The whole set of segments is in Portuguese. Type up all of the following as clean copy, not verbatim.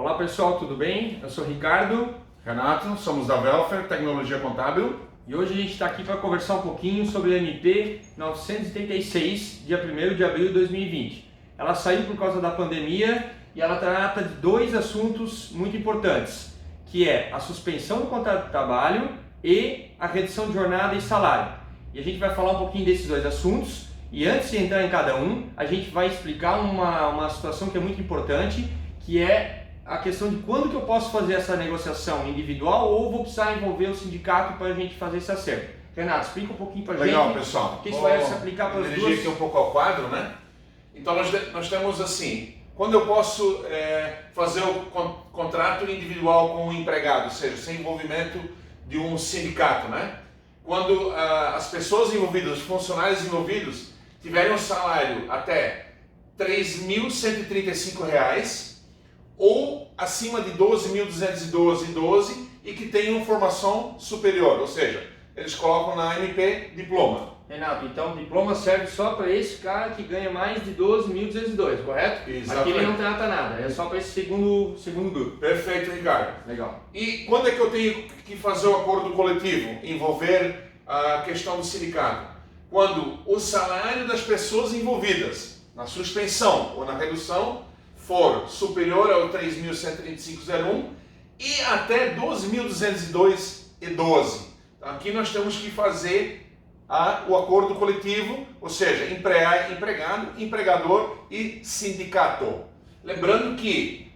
Olá pessoal, tudo bem? Eu sou Ricardo, Renato, somos da Welfer Tecnologia Contábil. e hoje a gente está aqui para conversar um pouquinho sobre a MP 936, dia 1º de abril de 2020. Ela saiu por causa da pandemia e ela trata de dois assuntos muito importantes, que é a suspensão do contrato de trabalho e a redução de jornada e salário. E a gente vai falar um pouquinho desses dois assuntos, e antes de entrar em cada um, a gente vai explicar uma situação que é muito importante, que é a questão de quando que eu posso fazer essa negociação individual ou vou precisar envolver o sindicato para a gente fazer esse acerto. Renato, explica um pouquinho para a gente. Legal, pessoal. Porque isso vai se aplicar para as duas. Dirigir aqui um pouco ao quadro, né? Então nós temos assim, quando eu posso fazer o contrato individual com o empregado, ou seja, sem envolvimento de um sindicato, né? Quando as pessoas envolvidas, os funcionários envolvidos, tiverem um salário até R$ 3.135 ou acima de 12.212 e que tenham formação superior, ou seja, eles colocam na MP diploma. Renato, então o diploma serve só para esse cara que ganha mais de 12.202, correto? Exatamente. Aqui ele não trata nada, é só para esse segundo grupo. Perfeito, Ricardo. Legal. E quando é que eu tenho que fazer o acordo coletivo, envolver a questão do sindicato? Quando o salário das pessoas envolvidas na suspensão ou na redução for superior ao 3.135,01 e até 12.202,12. Então, aqui nós temos que fazer o acordo coletivo, ou seja, empregado, empregador e sindicato. Lembrando que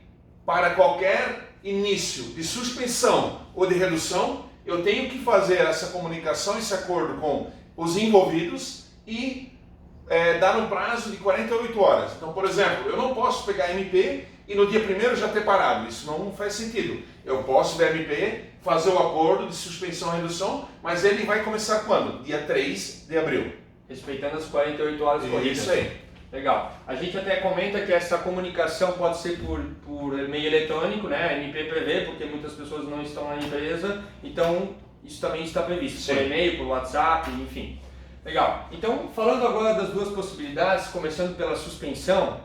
para qualquer início de suspensão ou de redução, eu tenho que fazer essa comunicação, esse acordo com os envolvidos e dar um prazo de 48 horas. Então, por exemplo, eu não posso pegar a MP e no dia 1º já ter parado. Isso não faz sentido. Eu posso ver a MP, fazer o acordo de suspensão e redução, mas ele vai começar quando? Dia 3 de abril. Respeitando as 48 horas corridas. Isso aí. Legal. A gente até comenta que essa comunicação pode ser por meio eletrônico, né? A MP prevê, porque muitas pessoas não estão na empresa, então isso também está previsto. Sim. Por e-mail, por WhatsApp, enfim. Legal. Então, falando agora das duas possibilidades, começando pela suspensão,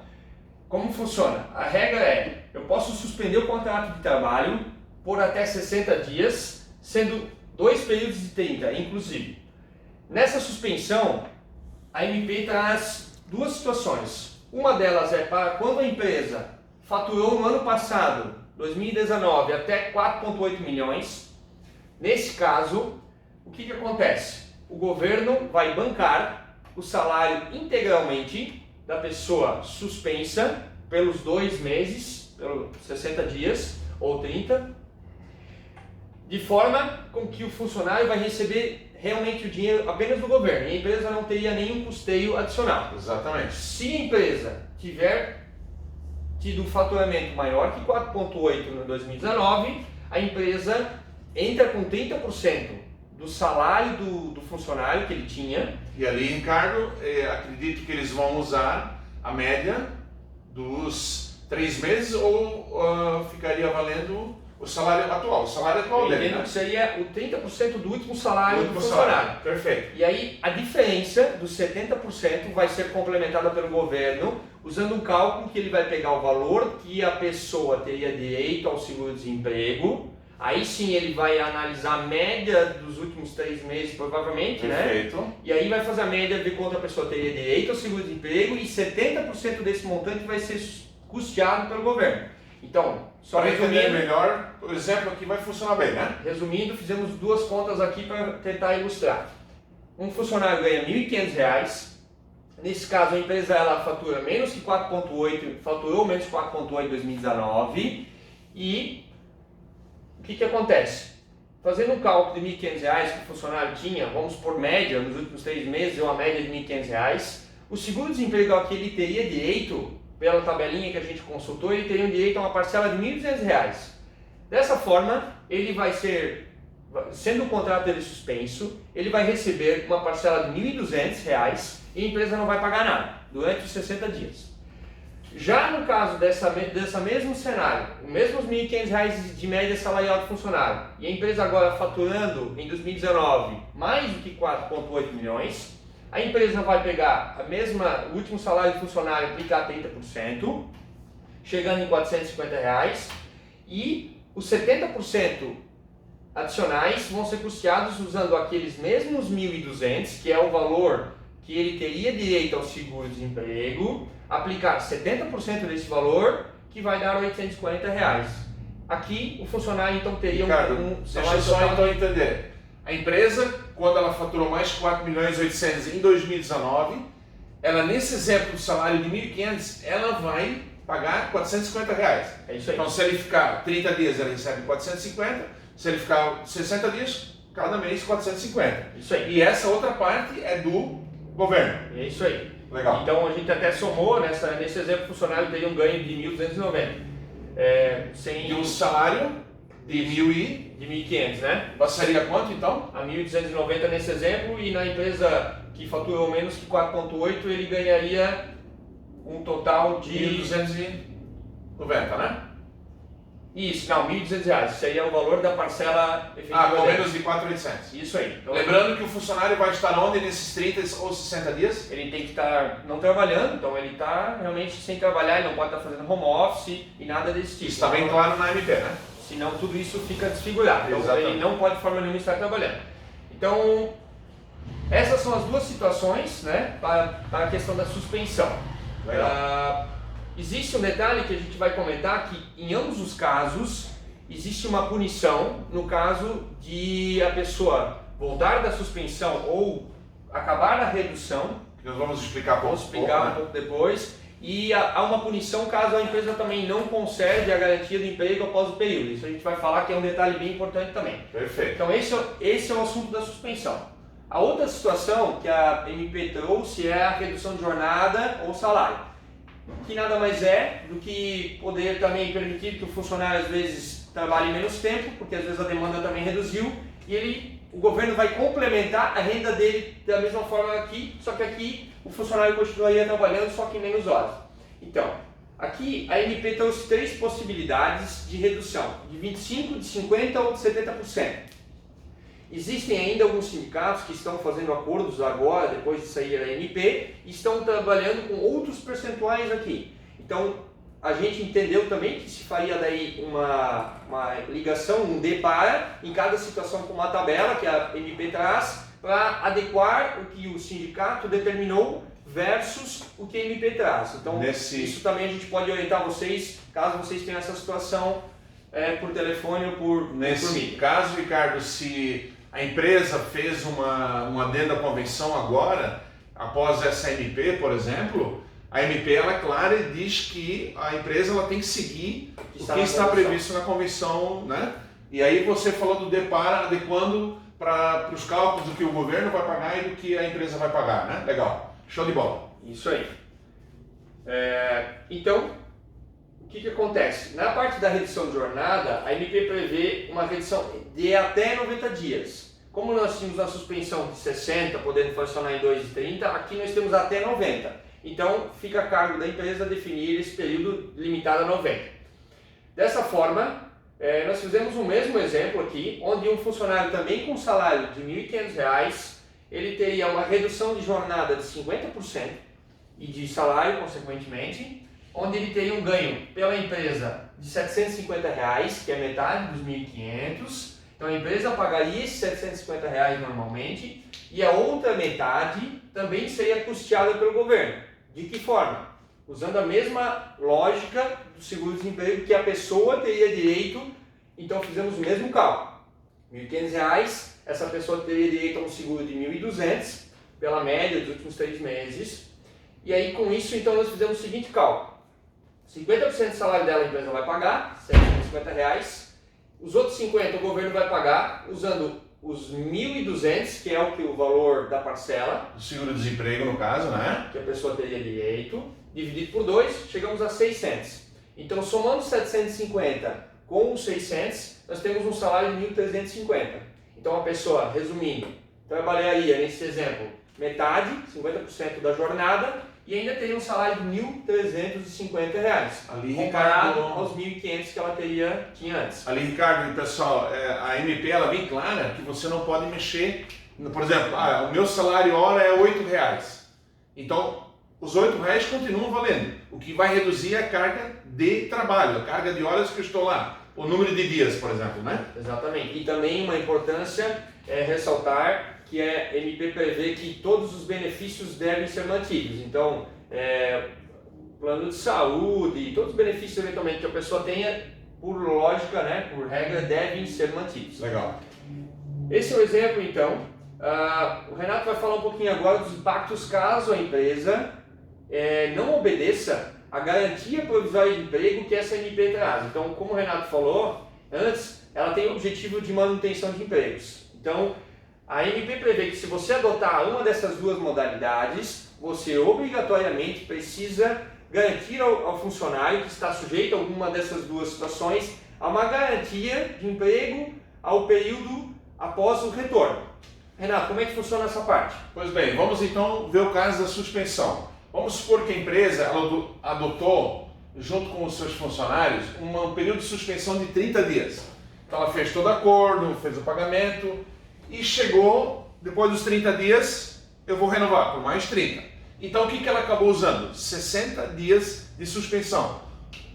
como funciona? A regra é, eu posso suspender o contrato de trabalho por até 60 dias, sendo 2 períodos de 30, inclusive. Nessa suspensão, a MP traz duas situações. Uma delas é para quando a empresa faturou no ano passado, 2019, até 4,8 milhões. Nesse caso, o que acontece? O governo vai bancar o salário integralmente da pessoa suspensa pelos 2 meses, pelos 60 dias ou 30, de forma com que o funcionário vai receber realmente o dinheiro apenas do governo e a empresa não teria nenhum custeio adicional. Exatamente. Se a empresa tiver tido um faturamento maior que 4,8 no 2019, a empresa entra com 30% do salário do funcionário que ele tinha. E ali, Ricardo, acredito que eles vão usar a média dos 3 meses ou ficaria valendo o salário atual? O salário atual dele, né? Que seria o 30% do último salário do funcionário. Salário. Perfeito. E aí a diferença dos 70% vai ser complementada pelo governo, usando um cálculo que ele vai pegar o valor que a pessoa teria direito ao seguro-desemprego. Aí sim ele vai analisar a média dos últimos 3 meses, provavelmente, Perfeito. né? E aí vai fazer a média, ver quanto a pessoa teria direito ao seguro-desemprego e 70% desse montante vai ser custeado pelo governo. Então, só Para entender resumindo, melhor, o exemplo aqui vai funcionar bem, né? resumindo, fizemos duas contas aqui para tentar ilustrar. Um funcionário ganha R$ 1.500. Nesse caso, a empresa ela fatura menos que 4,8, faturou menos que 4,8 em 2019 e o que acontece? Fazendo um cálculo de R$ 1.500 que o funcionário tinha, vamos por média, nos últimos 3 meses, deu uma média de R$ 1.500, o seguro-desemprego ao que ele teria direito, pela tabelinha que a gente consultou, ele teria direito a uma parcela de R$ 1.200. Dessa forma, ele vai ser, sendo o contrato dele suspenso, ele vai receber uma parcela de R$ 1.200 e a empresa não vai pagar nada durante os 60 dias. Já no caso dessa mesmo cenário, os mesmos R$ 1.500 de média salarial do funcionário, e a empresa agora faturando em 2019 mais do que 4,8 milhões, a empresa vai pegar o último salário do funcionário e aplicar 30%, chegando em R$ 450, e os 70% adicionais vão ser custeados usando aqueles mesmos 1.200, que é o valor que ele teria direito ao seguro-desemprego, aplicar 70% desse valor, que vai dar R$ 840. Aqui o funcionário então teria Ricardo, um deixa salário eu só total então entender. A empresa, quando ela faturou mais de 4.800.000 em 2019, ela nesse exemplo do salário de 1.500, ela vai pagar R$ 450. É isso aí. Então se ele ficar 30 dias, ela recebe 450, se ele ficar 60 dias, cada mês 450. Isso aí. E essa outra parte é do governo. É isso aí. Legal. Então a gente até somou, nesse exemplo, o funcionário teria um ganho de 1.290. E um salário de 1.500, né? seria quanto então? A 1.290 nesse exemplo, e na empresa que faturou menos que 4,8, ele ganharia um total de 1.290, né? Isso, não, R$ 1.200. Isso aí é o valor da parcela efetiva. Com dele. menos de 4.800. Isso aí. Então, Lembrando que o funcionário vai estar onde nesses 30 ou 60 dias? ele tem que estar não trabalhando, então ele está realmente sem trabalhar, ele não pode estar fazendo home office e nada desse tipo. Isso está bem claro na MP, né? Senão tudo isso fica desfigurado. Então Exatamente. ele não pode de forma nenhuma estar trabalhando. Então, essas são as duas situações, né, para a questão da suspensão. Legal. Existe um detalhe que a gente vai comentar, que em ambos os casos existe uma punição no caso de a pessoa voltar da suspensão ou acabar a redução. Que nós vamos explicar Vamos explicar um pouco depois. E há uma punição caso a empresa também não concede a garantia do emprego após o período. Isso a gente vai falar, que é um detalhe bem importante também. Perfeito. Então esse é o assunto da suspensão. A outra situação que a MP trouxe é a redução de jornada ou salário, que nada mais é do que poder também permitir que o funcionário às vezes trabalhe menos tempo, porque às vezes a demanda também reduziu, e o governo vai complementar a renda dele da mesma forma aqui, só que aqui o funcionário continuaria trabalhando, só que em menos horas. Então, aqui a MP trouxe 3 possibilidades de redução, de 25%, de 50% ou de 70%. Existem ainda alguns sindicatos que estão fazendo acordos agora, depois de sair a MP, e estão trabalhando com outros percentuais aqui. Então, a gente entendeu também que se faria daí uma ligação, um de para, em cada situação com uma tabela que a MP traz, para adequar o que o sindicato determinou versus o que a MP traz. Então, isso também a gente pode orientar vocês, caso vocês tenham essa situação por telefone ou por Nesse caso, Ricardo, se a empresa fez uma adenda à convenção agora, após essa MP, por exemplo, a MP ela é clara e diz que a empresa ela tem que seguir o que está previsto na convenção, né? E aí você falou do DEPAR adequando para os cálculos do que o governo vai pagar e do que a empresa vai pagar, né? Legal, show de bola. Isso aí. Então, o que acontece? Na parte da redução de jornada, a MP prevê uma redução de até 90 dias. Como nós tínhamos a suspensão de 60, podendo funcionar em 2,30, aqui nós temos até 90. Então, fica a cargo da empresa definir esse período limitado a 90. Dessa forma, nós fizemos o mesmo exemplo aqui, onde um funcionário também com salário de R$ 1.500, ele teria uma redução de jornada de 50% e de salário, consequentemente, onde ele teria um ganho pela empresa de R$ 750, que é metade dos 1.500. Então a empresa pagaria esses R$ 750 normalmente, e a outra metade também seria custeada pelo governo. De que forma? Usando a mesma lógica do seguro-desemprego que a pessoa teria direito. Então fizemos o mesmo cálculo. R$ 1.500, essa pessoa teria direito a um seguro de R$ 1.200 pela média dos últimos 3 meses. E aí com isso então nós fizemos o seguinte cálculo. 50% do salário dela a empresa vai pagar, R$ 750. Os outros 50% o governo vai pagar usando os 1.200, que é o valor da parcela. O seguro-desemprego, no caso, né? Que a pessoa teria direito. Dividido por 2, chegamos a 600. Então, somando 750 com os 600, nós temos um salário de 1.350. Então, a pessoa, resumindo, trabalharia, nesse exemplo, metade, 50% da jornada, e ainda teria um salário de R$ 1.350, ali, comparado Ricardo, aos 1.500 que ela tinha antes. Ali, Ricardo, pessoal, a MP ela é bem clara que você não pode mexer. Por exemplo, o meu salário hora é R$ 8. Então, os R$ 8 continuam valendo. O que vai reduzir é a carga de trabalho, a carga de horas que eu estou lá. O número de dias, por exemplo, né? Exatamente. E também uma importância é ressaltar que a MP prevê que todos os benefícios devem ser mantidos. Então, plano de saúde, todos os benefícios eventualmente que a pessoa tenha, por lógica, né, por regra, devem ser mantidos. Legal. Esse é o exemplo, então. O Renato vai falar um pouquinho agora dos impactos caso a empresa não obedeça a garantia provisória de emprego que essa MP traz. Então, como o Renato falou antes, ela tem o objetivo de manutenção de empregos. Então, a MP prevê que se você adotar uma dessas duas modalidades, você obrigatoriamente precisa garantir ao funcionário que está sujeito a alguma dessas duas situações a uma garantia de emprego ao período após o retorno. Renato, como é que funciona essa parte? Pois bem, vamos então ver o caso da suspensão. Vamos supor que a empresa ela adotou, junto com os seus funcionários, um período de suspensão de 30 dias. Então ela fez todo acordo, fez o pagamento e chegou, depois dos 30 dias, eu vou renovar por mais 30. Então o que ela acabou usando? 60 dias de suspensão.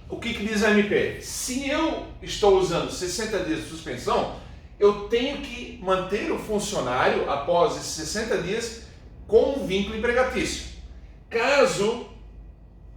O que diz a MP? Se eu estou usando 60 dias de suspensão, eu tenho que manter o funcionário após esses 60 dias com um vínculo empregatício. Caso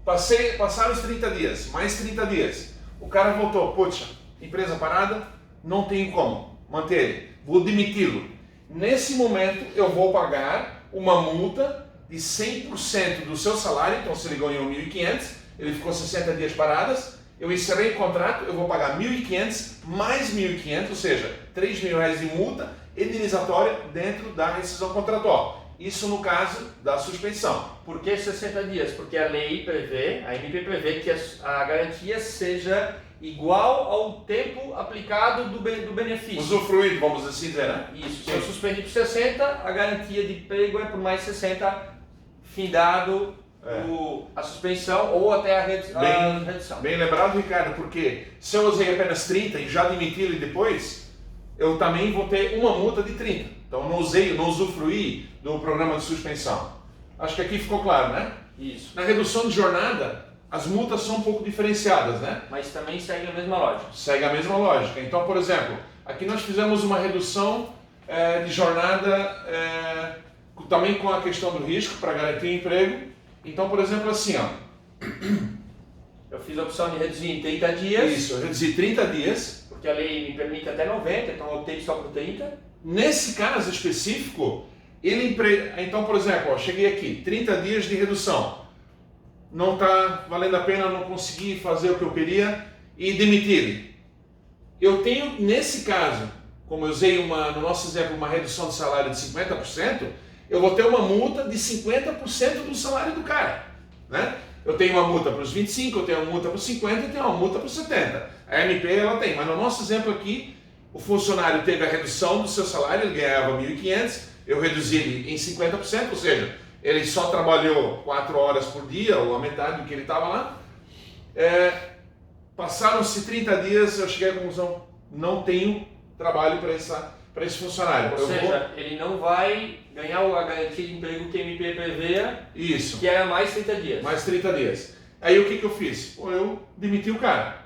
passaram os 30 dias, mais 30 dias, o cara voltou, puxa, empresa parada, não tenho como manter ele, vou demiti-lo. Nesse momento eu vou pagar uma multa de 100% do seu salário, então se ele ganhou 1.500, ele ficou 60 dias paradas, eu encerrei o contrato, eu vou pagar 1.500 mais 1.500, ou seja, R$3.000 de multa indenizatória dentro da rescisão contratual. Isso no caso da suspensão. Por que 60 dias? Porque a lei prevê, a MP prevê que a garantia seja igual ao tempo aplicado do benefício. Usufruído, vamos assim dizer, né? Isso. Se eu suspendi por 60, a garantia de emprego é por mais 60, findado a suspensão ou até a redução. Bem lembrado, Ricardo, porque se eu usei apenas 30 e já demiti ele depois, eu também vou ter uma multa de 30. Então não usufruí do programa de suspensão. Acho que aqui ficou claro, né? Isso. Na redução de jornada, as multas são um pouco diferenciadas, né? Mas também segue a mesma lógica. Segue a mesma lógica. Então, por exemplo, aqui nós fizemos uma redução de jornada também com a questão do risco para garantir o emprego. Então, por exemplo, assim, ó. Eu fiz a opção de reduzir em 30 dias. Isso, eu reduzi 30 dias. Porque a lei me permite até 90, então eu optei só por 30. Nesse caso específico, então, por exemplo, ó, cheguei aqui, 30 dias de redução. Não está valendo a pena, não consegui fazer o que eu queria e demitir. Eu tenho, nesse caso, como eu usei no nosso exemplo, uma redução de salário de 50%, eu vou ter uma multa de 50% do salário do cara, né? Eu tenho uma multa para os 25, eu tenho uma multa para os 50 e tenho uma multa para os 70. A MP ela tem, mas no nosso exemplo aqui, o funcionário teve a redução do seu salário, ele ganhava 1.500, eu reduzi ele em 50%, ou seja, ele só trabalhou 4 horas por dia, ou a metade do que ele estava lá. Passaram-se 30 dias, eu cheguei à conclusão, não tenho trabalho para esse funcionário. Ou seja, ele não vai ganhar a garantia de emprego que a MP prevê, isso, que era mais 30 dias. Mais 30 dias. Aí o que eu fiz? Eu demiti o cara.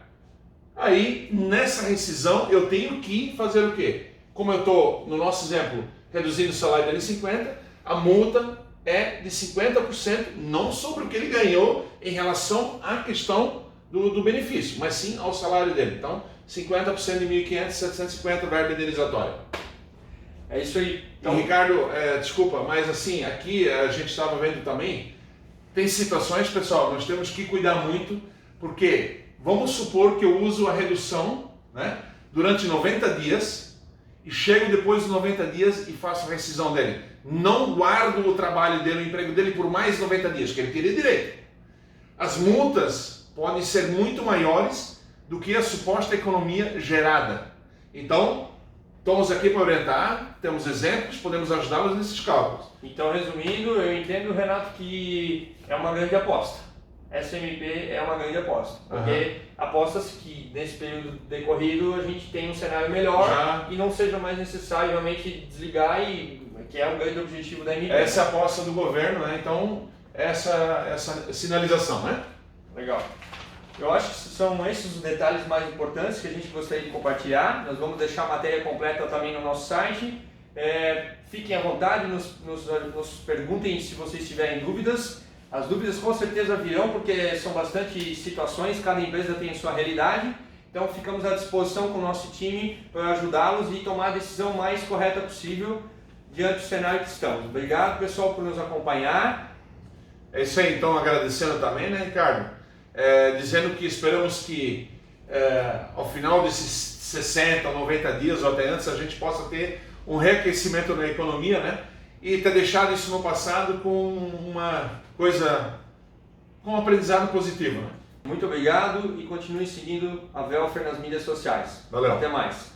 Aí, nessa rescisão, eu tenho que fazer o quê? Como eu estou, no nosso exemplo, reduzindo o salário dele em 50%, a multa é de 50%, não sobre o que ele ganhou em relação à questão do benefício, mas sim ao salário dele. Então, 50% de 1.500, 750 verba indenizatória. É isso aí. Então, Ricardo, desculpa, mas assim, aqui a gente estava vendo também, tem situações, pessoal, nós temos que cuidar muito, porque vamos supor que eu uso a redução, né, durante 90 dias e chego depois dos 90 dias e faço a rescisão dele. Não guardo o trabalho dele, o emprego dele por mais 90 dias, que ele teria direito. As multas podem ser muito maiores do que a suposta economia gerada. Então, estamos aqui para orientar, temos exemplos, podemos ajudá-los nesses cálculos. Então, resumindo, eu entendo, Renato, que é uma grande aposta. Essa MP é uma grande aposta, porque aposta-se que nesse período decorrido a gente tem um cenário melhor e não seja mais necessário realmente desligar, que é o grande objetivo da MP. Essa é a aposta do governo, né? Então, essa sinalização, né? Legal. Eu acho que são esses os detalhes mais importantes que a gente gostaria de compartilhar. Nós vamos deixar a matéria completa também no nosso site. Fiquem à vontade, nos perguntem se vocês tiverem dúvidas. As dúvidas com certeza virão, porque são bastante situações, cada empresa tem a sua realidade. Então ficamos à disposição com o nosso time para ajudá-los e tomar a decisão mais correta possível diante do cenário que estamos. Obrigado, pessoal, por nos acompanhar. É isso aí, então, agradecendo também, né, Ricardo? Dizendo que esperamos que ao final desses 60, 90 dias ou até antes a gente possa ter um reaquecimento na economia, né? E ter deixado isso no passado com uma coisa, com um aprendizado positivo, né? Muito obrigado e continue seguindo a Velfer nas mídias sociais. Valeu. Até mais.